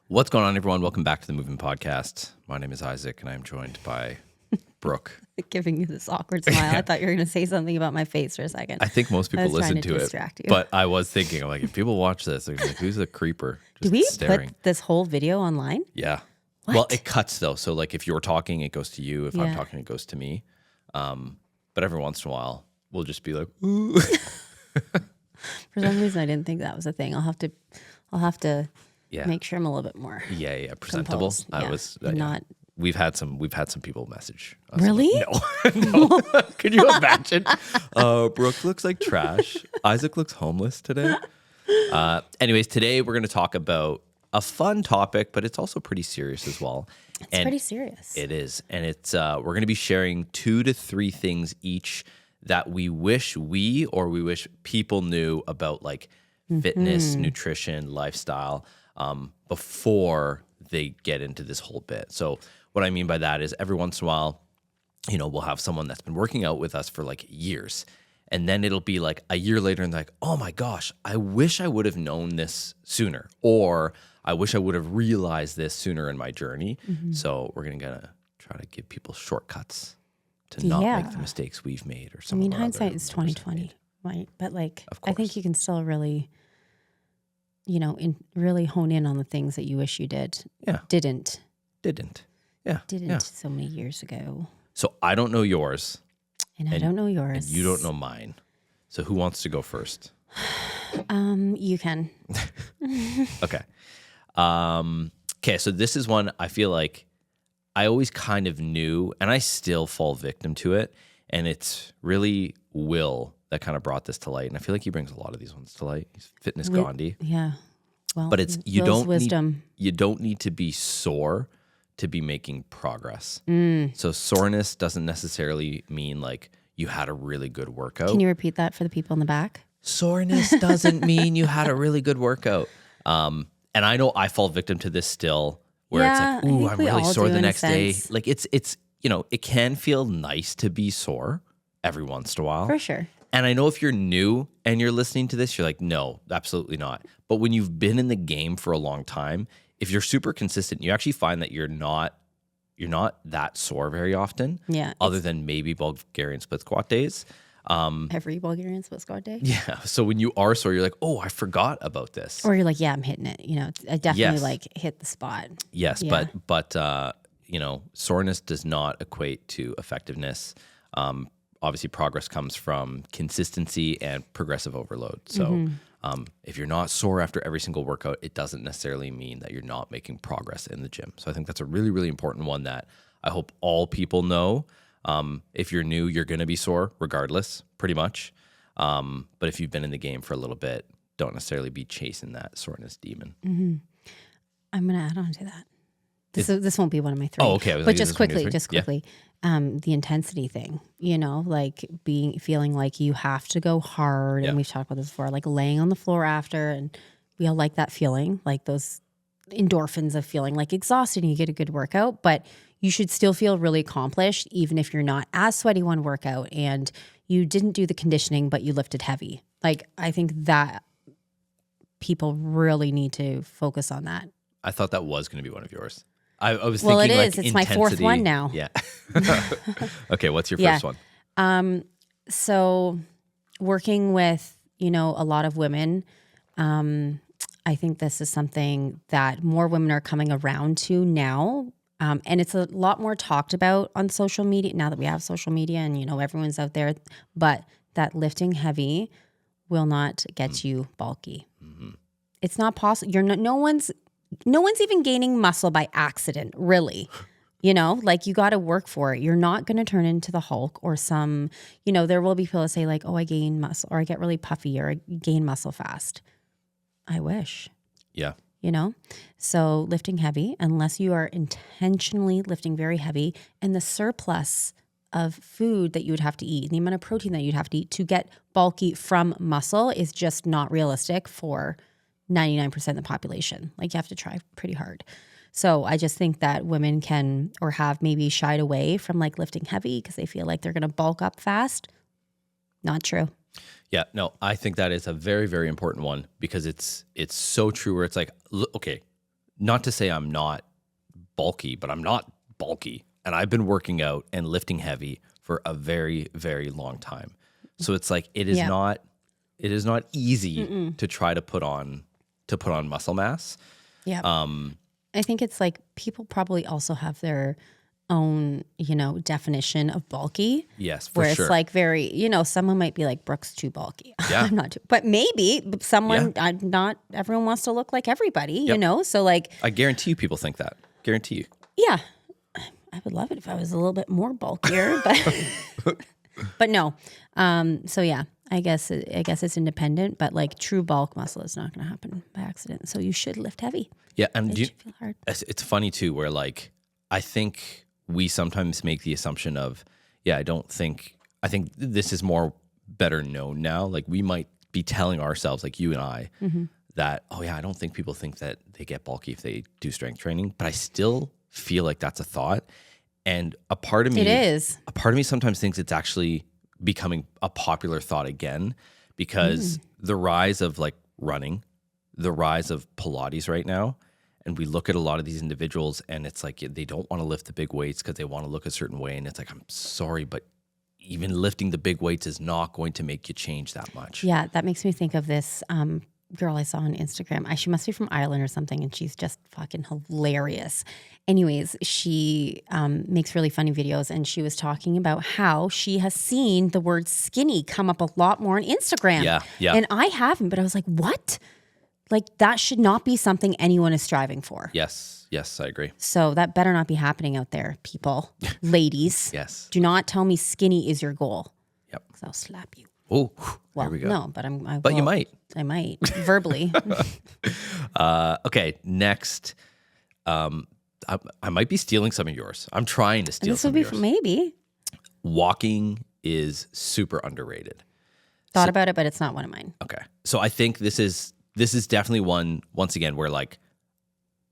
What's going on, everyone? Welcome back to the Movement Podcast. My name is Isaac, and I'm joined by Brooke. Giving you this awkward smile. I thought you were going to say something about my face for a second. I think most people listen to it, distract you. but I was thinking, I'm like, if people watch this, they're like, who's a creeper? Do we put this whole video online? Yeah. What? Well, it cuts though. So like, if you're talking, it goes to you. If I'm Yeah. talking, it goes to me. But every once in a while, we'll just be like, ooh. For some reason, I didn't think that was a thing. I'll have to Yeah. make sure I'm a little bit more. Yeah. Presentable. Composed. I Yeah. was. And not. We've had some people message us. Really? Like, no. Could you imagine? Brooke looks like trash. Isaac looks homeless today. Anyways, today we're going to talk about a fun topic, but it's also pretty serious as well. It's pretty serious. It is. And it's we're going to be sharing 2 to 3 things each that we wish people knew about, like fitness, nutrition, lifestyle, before they get into this whole bit. So what I mean by that is every once in a while, we'll have someone that's been working out with us for like years. And then it'll be like a year later and they're like, oh my gosh, I wish I would have known this sooner. Or I wish I would have realized this sooner in my journey. So we're going to try to give people shortcuts to not make the mistakes we've made or something. Hindsight is 2020, right? But I think you can still really, really hone in on the things that you wish you did. Yeah. Didn't Yeah. so many years ago. So I don't know yours. And I don't know yours. And you don't know mine. So who wants to go first? You can. Okay. Okay, so this is one I feel like I always kind of knew, and I still fall victim to it. And it's really Will that kind of brought this to light. And I feel like he brings a lot of these ones to light. He's Fitness Gandhi. Yeah. Well, But it's wisdom. You don't need to be sore to be making progress. So soreness doesn't necessarily mean like you had a really good workout. Can you repeat that for the people in the back? Soreness doesn't mean you had a really good workout. And I know I fall victim to this still, where it's like, ooh, I'm really sore the next day. Like it's it can feel nice to be sore every once in a while. For sure. And I know if you're new and you're listening to this, you're like, no, absolutely not. But when you've been in the game for a long time, if you're super consistent, you actually find that you're not that sore very often. Yeah. Other than maybe Bulgarian split squat days. Every Bulgarian split squat day. Yeah. So when you are sore, you're like, oh, I forgot about this. Or you're like, yeah, I'm hitting it. I definitely hit the spot. Yes, Yeah. but soreness does not equate to effectiveness. Obviously, progress comes from consistency and progressive overload. So if you're not sore after every single workout, it doesn't necessarily mean that you're not making progress in the gym. So I think that's a really, really important one that I hope all people know. If you're new, you're going to be sore regardless, pretty much. But if you've been in the game for a little bit, don't necessarily be chasing that soreness demon. I'm going to add on to that. This won't be one of my 3. Oh, okay. But just quickly, the intensity thing, like feeling like you have to go hard. Yeah. And we've talked about this before, like laying on the floor after. And we all like that feeling, like those endorphins of feeling like exhausted and you get a good workout. But you should still feel really accomplished, even if you're not as sweaty one workout and you didn't do the conditioning, but you lifted heavy. Like, I think that people really need to focus on that. I thought that was going to be one of yours. I was Well, thinking it like is. It's intensity. my 4th one now. Yeah. Okay, what's your first one? So working with, a lot of women, I think this is something that more women are coming around to now. And it's a lot more talked about on social media now that we have social media and, everyone's out there, but that lifting heavy will not get you bulky. It's not possible. No one's even gaining muscle by accident, really. Like you got to work for it. You're not going to turn into the Hulk or some, there will be people that say like, oh, I gain muscle or I get really puffy or I gain muscle fast. I wish. Yeah. So lifting heavy, unless you are intentionally lifting very heavy, and the surplus of food that you would have to eat, the amount of protein that you'd have to eat to get bulky from muscle is just not realistic for 99% of the population. Like you have to try pretty hard. So I just think that women can or have maybe shied away from like lifting heavy because they feel like they're going to bulk up fast. Not true. Yeah, no, I think that is a very, very important one because it's so true where it's like, okay, not to say I'm not bulky, but I'm not bulky. And I've been working out and lifting heavy for a very, very long time. So it's like it is not easy to try to put on muscle mass. Yeah. I think it's like people probably also have their own, definition of bulky. Yes, for where sure. It's like very, someone might be like, Brooke's too bulky. Yeah. I'm not too, but maybe someone, not everyone wants to look like everybody, So like, I guarantee you people think that. Guarantee you. yeah, I would love it if I was a little bit more bulkier, but, but no. So yeah, I guess it's independent, but like true bulk muscle is not going to happen by accident. So you should lift heavy. Yeah. And It should feel hard. it's funny too, where like, I think we sometimes make the assumption of, I think this is more better known now. Like we might be telling ourselves, like you and I, that, I don't think people think that they get bulky if they do strength training, but I still feel like that's a thought. And a part of me sometimes thinks it's actually becoming a popular thought again, because the rise of like running, the rise of Pilates right now, and we look at a lot of these individuals and it's like they don't want to lift the big weights because they want to look a certain way. And it's like, I'm sorry, but even lifting the big weights is not going to make you change that much. Yeah, that makes me think of this girl I saw on Instagram. She must be from Ireland or something, and she's just fucking hilarious. Anyways, she makes really funny videos, and she was talking about how she has seen the word skinny come up a lot more on Instagram. Yeah. And I haven't, but I was like, what? Like that should not be something anyone is striving for. Yes, I agree. So that better not be happening out there, people, ladies. Yes. Do not tell me skinny is your goal. Yep. Because I'll slap you. Oh, Well, there we go. no, but But you might. I might verbally. Okay, next. I might be stealing some of yours. I'm trying to steal This would some be of yours. maybe Walking is super underrated. thought about it, but it's not one of mine. Okay. So I think this is definitely one, once again, where like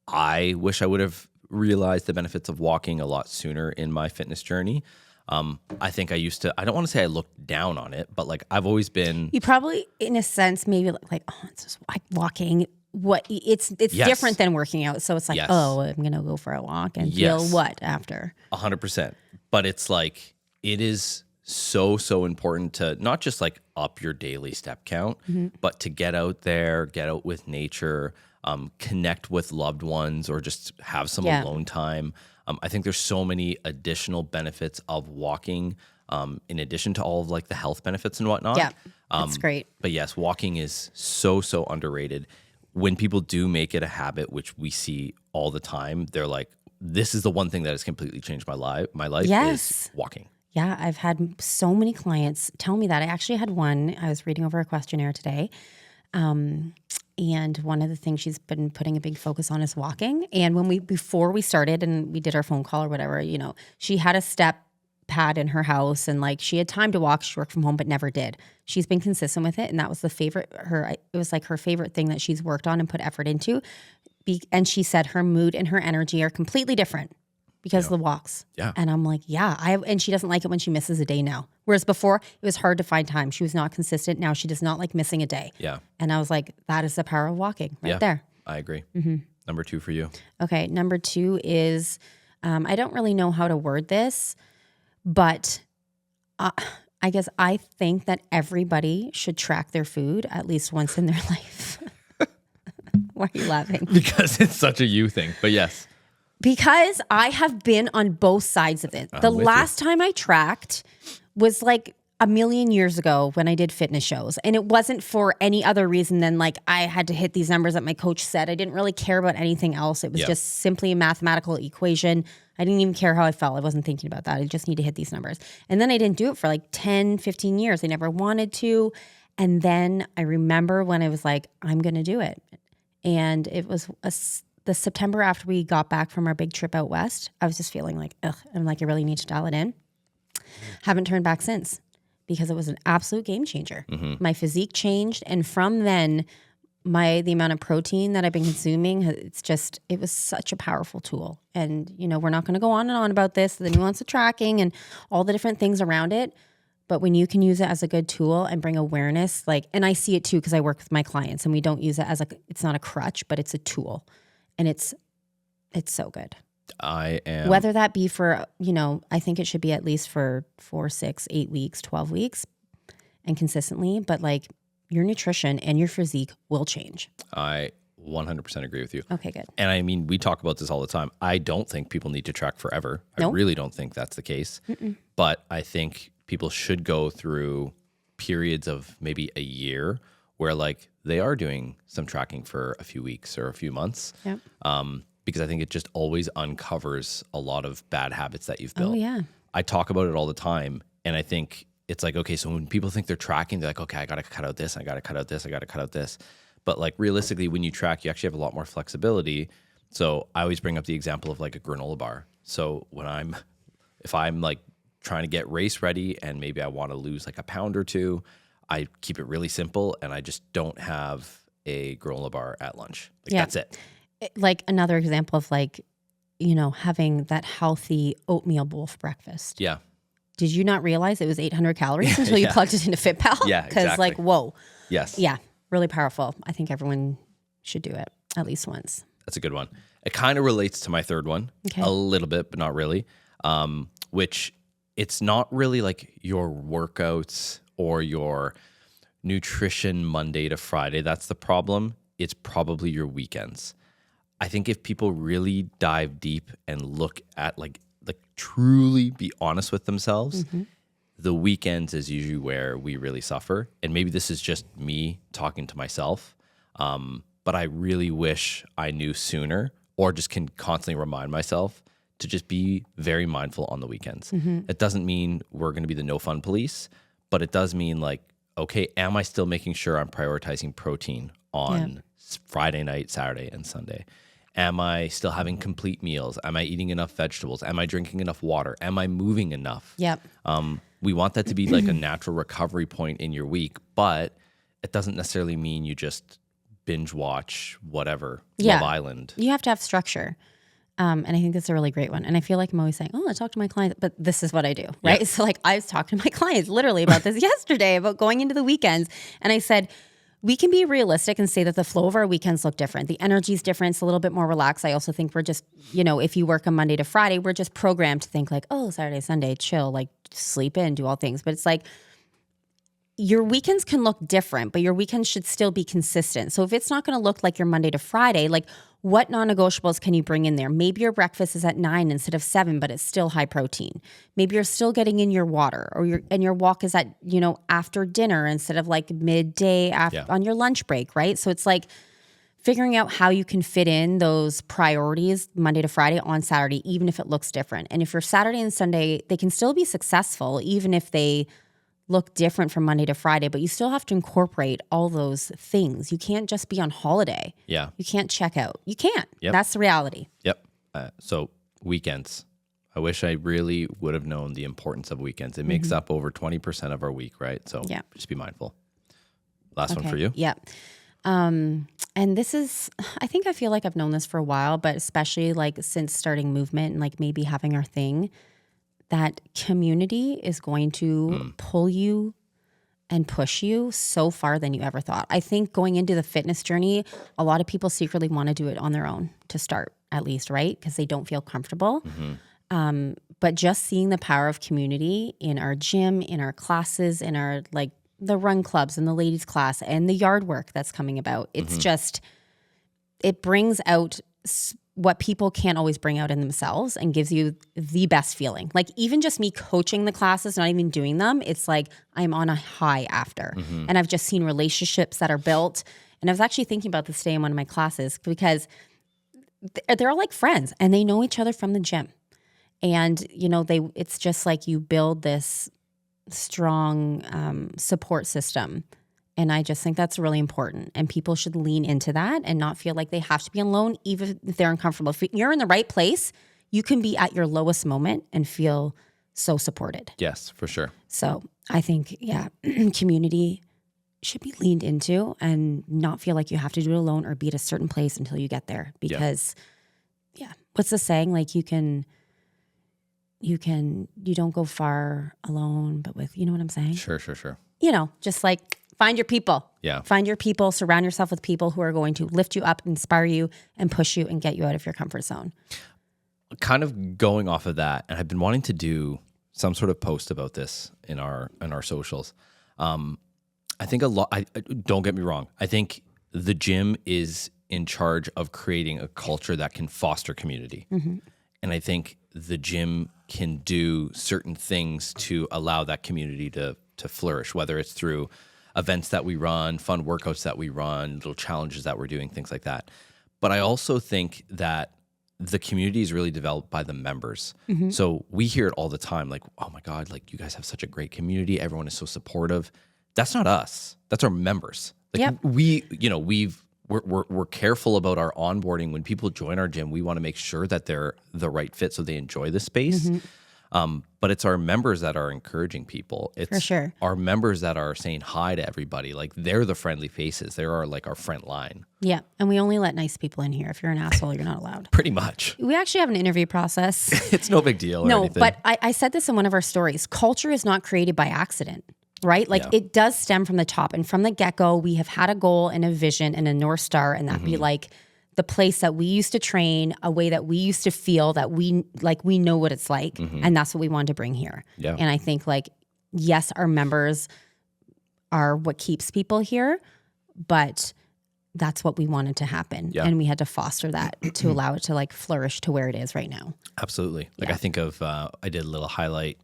I wish I would have realized the benefits of walking a lot sooner in my fitness journey. I think I used to, I don't want to say I looked down on it, but like I've always been. You probably, in a sense, maybe like, oh, it's just like walking. What it's Yes. different than working out. So it's like, Yes. oh, I'm going to go for a walk and feel what after? 100%. But it's like, it is so important to not just like up your daily step count, but to get out there, get out with nature, connect with loved ones, or just have some alone time. I think there's so many additional benefits of walking, in addition to all of like the health benefits and whatnot. Yeah, that's great. But yes, walking is so underrated. When people do make it a habit, which we see all the time, they're like, this is the one thing that has completely changed my life. My life is walking. Yeah, I've had so many clients tell me that. I actually had one, I was reading over a questionnaire today. And one of the things she's been putting a big focus on is walking. And before we started and we did our phone call or whatever, she had a step pad in her house and like she had time to walk. She worked from home, but never did. She's been consistent with it. And that was it was like her favorite thing that she's worked on and put effort into. And she said her mood and her energy are completely different because of the walks. Yeah. And I'm like, and she doesn't like it when she misses a day now. Whereas before it was hard to find time. She was not consistent. Now she does not like missing a day. Yeah. And I was like, that is the power of walking right there. I agree. Number 2 for you. Okay. Number 2 is, I don't really know how to word this, but I guess I think that everybody should track their food at least once in their life. Why are you laughing? Because it's such a you thing, but yes. Because I have been on both sides of it. The last time I tracked was like a million years ago when I did fitness shows. And it wasn't for any other reason than like I had to hit these numbers that my coach said. I didn't really care about anything else. It was just simply a mathematical equation. I didn't even care how I felt. I wasn't thinking about that. I just need to hit these numbers. And then I didn't do it for like 10, 15 years. I never wanted to. And then I remember when I was like, I'm going to do it. And it was the September after we got back from our big trip out west. I was just feeling like, ugh. I'm like, I really need to dial it in. Haven't turned back since because it was an absolute game changer. My physique changed. And from then, the amount of protein that I've been consuming, it was such a powerful tool. And, we're not going to go on and on about this, the nuance of tracking and all the different things around it. But when you can use it as a good tool and bring awareness, and I see it too, because I work with my clients and we don't use it as it's not a crutch, but it's a tool. And it's so good. I am. Whether that be for, I think it should be at least for 4, 6, 8 weeks, 12 weeks and consistently. But like your nutrition and your physique will change. I 100% agree with you. Okay, good. And I mean, we talk about this all the time. I don't think people need to track forever. Nope. I really don't think that's the case. But I think people should go through periods of maybe a year where like they are doing some tracking for a few weeks or a few months. Yep. Because I think it just always uncovers a lot of bad habits that you've built. Oh, yeah. I talk about it all the time. And I think it's like, okay, so when people think they're tracking, they're like, okay, I got to cut out this. I got to cut out this. I got to cut out this. But like realistically, when you track, you actually have a lot more flexibility. So I always bring up the example of like a granola bar. So if I'm like trying to get race ready and maybe I want to lose like a pound or two, I keep it really simple and I just don't have a granola bar at lunch. Like that's it. Like another example of like, having that healthy oatmeal bowl for breakfast. Yeah. Did you not realize it was 800 calories until you plugged it into FitPal? Yeah, Because exactly. like, whoa. Yes. Yeah, really powerful. I think everyone should do it at least once. That's a good one. It kind of relates to my third one a little bit, but not really, which it's not really like your workouts or your nutrition Monday to Friday. That's the problem. It's probably your weekends. I think if people really dive deep and look at like truly be honest with themselves, the weekends is usually where we really suffer. And maybe this is just me talking to myself. But I really wish I knew sooner or just can constantly remind myself to just be very mindful on the weekends. It doesn't mean we're going to be the no fun police, but it does mean like, okay, am I still making sure I'm prioritizing protein on Friday night, Saturday, and Sunday? Am I still having complete meals? Am I eating enough vegetables? Am I drinking enough water? Am I moving enough? Yep. We want that to be like a natural recovery point in your week, but it doesn't necessarily mean you just binge watch whatever, Love Island. You have to have structure. And I think that's a really great one. And I feel like I'm always saying, I talk to my clients, but this is what I do, right? Yeah. So like I was talking to my clients literally about this yesterday, about going into the weekends. And I said, we can be realistic and say that the flow of our weekends look different. The energy's different. It's a little bit more relaxed. I also think we're just, if you work on Monday to Friday, we're just programmed to think like, Saturday, Sunday, chill, like sleep in, do all things. But it's like your weekends can look different, but your weekends should still be consistent. So if it's not going to look like your Monday to Friday, like what non-negotiables can you bring in there? Maybe your breakfast is at 9 instead of 7, but it's still high protein. Maybe you're still getting in your water, or your walk is at, after dinner instead of like midday on your lunch break, right? So it's like figuring out how you can fit in those priorities Monday to Friday on Saturday, even if it looks different. And if your Saturday and Sunday, they can still be successful, even if they look different from Monday to Friday, but you still have to incorporate all those things. You can't just be on holiday. Yeah. You can't check out. You can't. Yep. That's the reality. Yep. So weekends. I wish I really would have known the importance of weekends. It makes up over 20% of our week, right? So just be mindful. Last one for you. Yeah. And this is, I feel like I've known this for a while, but especially like since starting movement and like maybe having our thing, that community is going to pull you and push you so far than you ever thought. I think going into the fitness journey, a lot of people secretly want to do it on their own to start, at least, right? Because they don't feel comfortable. But just seeing the power of community in our gym, in our classes, in our like the run clubs and the ladies class and the yard work that's coming about, it's just, it brings out what people can't always bring out in themselves and gives you the best feeling. Like even just me coaching the classes, not even doing them, it's like I'm on a high after. And I've just seen relationships that are built. And I was actually thinking about this today in one of my classes because they're all like friends and they know each other from the gym. And, it's just like you build this strong support system. And I just think that's really important. And people should lean into that and not feel like they have to be alone, even if they're uncomfortable. If you're in the right place, you can be at your lowest moment and feel so supported. Yes, for sure. So I think, community should be leaned into and not feel like you have to do it alone or be at a certain place until you get there. Because, what's the saying? Like you don't go far alone, but with, you know what I'm saying? Sure. Just like Find your people. Yeah. Find your people. Surround yourself with people who are going to lift you up, inspire you, and push you and get you out of your comfort zone. Kind of going off of that, and I've been wanting to do some sort of post about this in our socials. I think a lot. Don't get me wrong. I think the gym is in charge of creating a culture that can foster community, and I think the gym can do certain things to allow that community to flourish. Whether it's through events that we run, fun workouts that we run, little challenges that we're doing, things like that. But I also think that the community is really developed by the members. So we hear it all the time, like, oh my God, like you guys have such a great community. Everyone is so supportive. That's not us. That's our members. Like we're careful about our onboarding. When people join our gym, we want to make sure that they're the right fit so they enjoy the space. But it's our members that are encouraging people. It's For sure. our members that are saying hi to everybody. Like they're the friendly faces. They are like our front line. Yeah. And we only let nice people in here. If you're an asshole, you're not allowed. Pretty much. We actually have an interview process. It's no big deal or No, anything. but I said this in one of our stories. Culture is not created by accident, right? Like it does stem from the top. And from the get-go, we have had a goal and a vision and a North Star, and that be like the place that we used to train, a way that we used to feel that we know what it's like. And that's what we wanted to bring here. Yeah. And I think yes, our members are what keeps people here, but that's what we wanted to happen. Yeah. And we had to foster that to allow it to flourish to where it is right now. Absolutely. I think of, I did a little highlight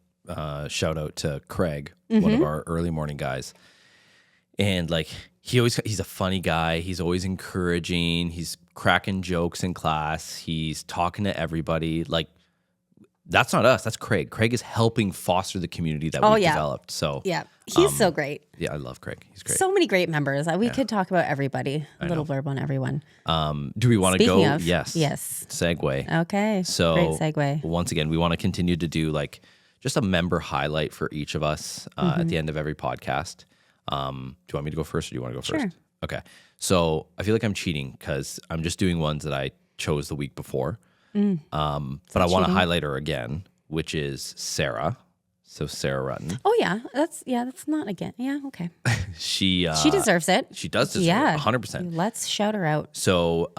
shout out to Craig, one of our early morning guys. And he's a funny guy. He's always encouraging. He's cracking jokes in class. He's talking to everybody. That's not us. That's Craig. Craig is helping foster the community that we've developed. So yeah, he's so great. Yeah, I love Craig. He's great. So many great members. We could talk about everybody. A little blurb on everyone. Do we want to go? Of, yes. Segue. Okay. So great segue. Once again, we want to continue to do just a member highlight for each of us at the end of every podcast. Do you want me to go first or do you want to go first? Sure. Okay. So I feel like I'm cheating because I'm just doing ones that I chose the week before. But I want to highlight her again, which is Sarah. So Sarah Rutten. Oh yeah. That's not again. Yeah. Okay. She deserves it. She does deserve it. 100%. Let's shout her out. So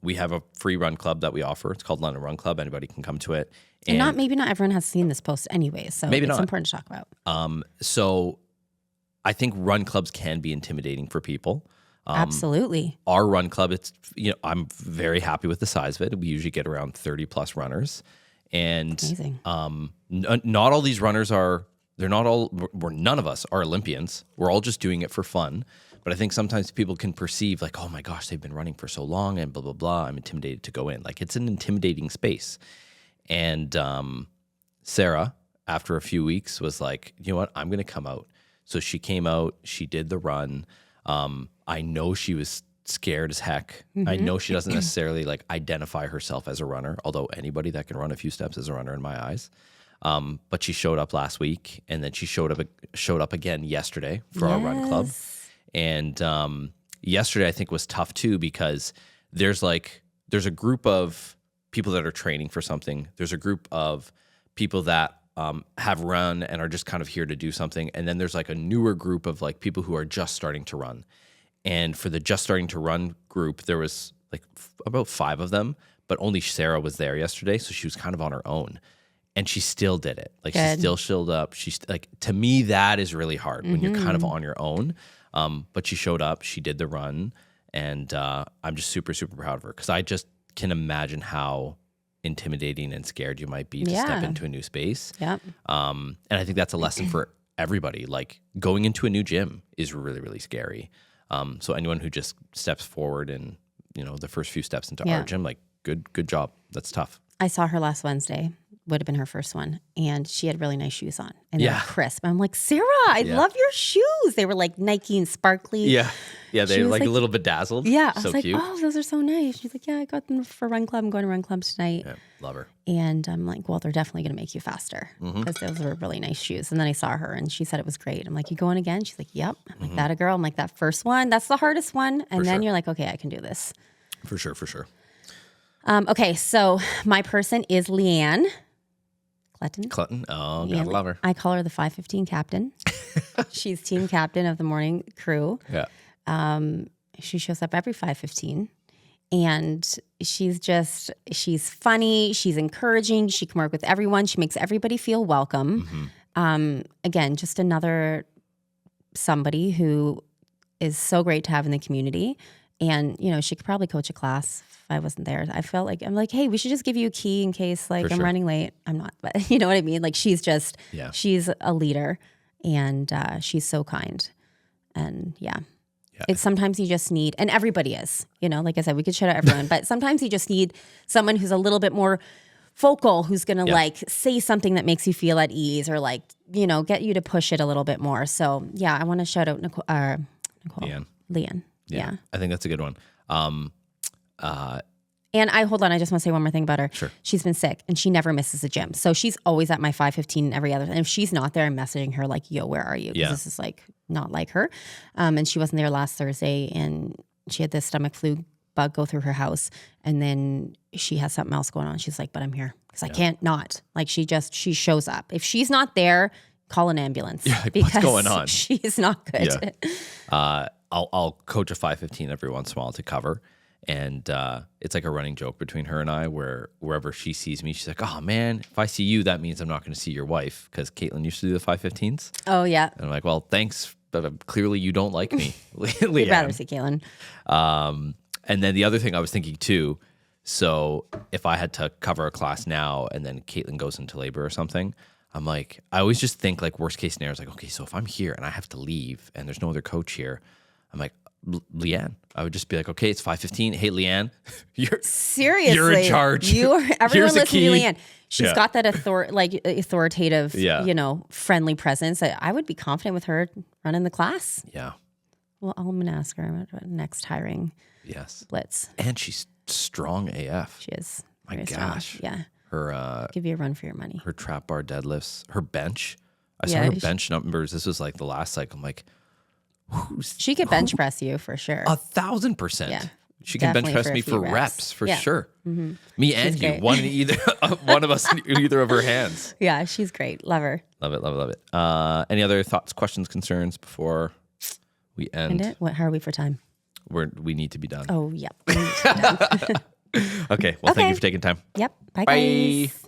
we have a free run club that we offer. It's called London Run Club. Anybody can come to it. And maybe not everyone has seen this post anyway. So maybe it's not. important to talk about. So I think run clubs can be intimidating for people. Absolutely. Our run club, I'm very happy with the size of it. We usually get around 30 plus runners. And amazing. Not all these runners none of us are Olympians. We're all just doing it for fun. But I think sometimes people can perceive oh my gosh, they've been running for so long and blah, blah, blah. I'm intimidated to go in. It's an intimidating space. And Sarah, after a few weeks, was like, you know what, I'm going to come out. So she came out, she did the run. I know she was scared as heck. I know she doesn't necessarily identify herself as a runner, although anybody that can run a few steps is a runner in my eyes. But she showed up last week, and then she showed up again yesterday for our run club. And yesterday I think was tough too, because there's a group of people that are training for something. There's a group of people that have run and are just kind of here to do something. And then there's a newer group of people who are just starting to run. And for the just starting to run group, there was about 5 of them, but only Sarah was there yesterday. So she was kind of on her own, and she still did it. She still showed up. She's to me, that is really hard when you're kind of on your own. But she showed up, she did the run, and I'm just super, super proud of her, because I just can imagine how intimidating and scared you might be to step into a new space. Yeah. And I think that's a lesson for everybody. Going into a new gym is really, really scary. So anyone who just steps forward and, the first few steps into our gym, good job. That's tough. I saw her last Wednesday. Would have been her first one. And she had really nice shoes on. And they were crisp. I'm like, Sarah, I love your shoes. They were Nike and sparkly. Yeah. Yeah, they were a little bedazzled. Yeah. I so was cute. Oh, those are so nice. She's like, yeah, I got them for run club. I'm going to run club tonight. Yeah, love her. And I'm like, well, they're definitely going to make you faster, because those were really nice shoes. And then I saw her and she said it was great. I'm like, you going again? She's like, yep. I'm like, that a girl? I'm like, that first one, that's the hardest one. And then you're like, okay, I can do this. For sure. Okay, so my person is Leanne. Clutton. Clutton. Oh, Yeah, gotta love her. I call her the 5:15 captain. She's team captain of the morning crew. Yeah. She shows up every 5:15, and she's funny. She's encouraging. She can work with everyone. She makes everybody feel welcome. Again, just another somebody who is so great to have in the community. And, she could probably coach a class if I wasn't there. I felt like, I'm like, hey, we should just give you a key in case I'm running late. I'm not, but you know what I mean? Like she's a leader, and she's so kind. And it's sometimes you just need, and everybody is, like I said, we could shout out everyone, but sometimes you just need someone who's a little bit more vocal, who's going to say something that makes you feel at ease, or get you to push it a little bit more. So I want to shout out Nicole, Leanne. Yeah. I think that's a good one. And hold on, I just want to say one more thing about her. Sure. She's been sick and she never misses a gym. So she's always at my 5:15 and every other. And if she's not there, I'm messaging her like, yo, where are you? Because this is not like her. And she wasn't there last Thursday, and she had this stomach flu bug go through her house. And then she has something else going on. She's like, but I'm here because I can't not. Like she shows up. If she's not there, call an ambulance. Yeah, because what's going on? She's not good. Yeah. I'll coach a 5:15 every once in a while to cover. And it's like a running joke between her and I, where wherever she sees me, she's like, oh man, if I see you, that means I'm not going to see your wife, because Caitlin used to do the 5:15s. Oh, yeah. And I'm like, well, thanks, but clearly you don't like me. You'd rather see Caitlin. And then the other thing I was thinking too, so if I had to cover a class now and then Caitlin goes into labor or something, I'm like, I always just think like worst case scenario is like, okay, so if I'm here and I have to leave and there's no other coach here, I'm like, Leanne. I would just be like, okay, it's 5:15. Hey, Leanne, seriously, you're in charge. Everyone listen to Leanne. She's got that authoritative, friendly presence. I would be confident with her running the class. Yeah. Well, I'm going to ask her about next hiring. Yes. Blitz. And she's strong AF. She is. My gosh. Strong. Yeah. Her give you a run for your money. Her trap bar deadlifts, her bench. I saw her bench numbers. This was like the last cycle. I'm like, she could bench press you for sure. 1,000%. Yeah. She can bench press me for reps for sure. Mm-hmm. Me and you, one of us in either of her hands. Yeah, she's great. Love her. Love it. Any other thoughts, questions, concerns before we end? How are we for time? We need to be done. Oh, yep. We need to be done. Okay. Well, thank you for taking time. Yep. Bye. Bye. Guys.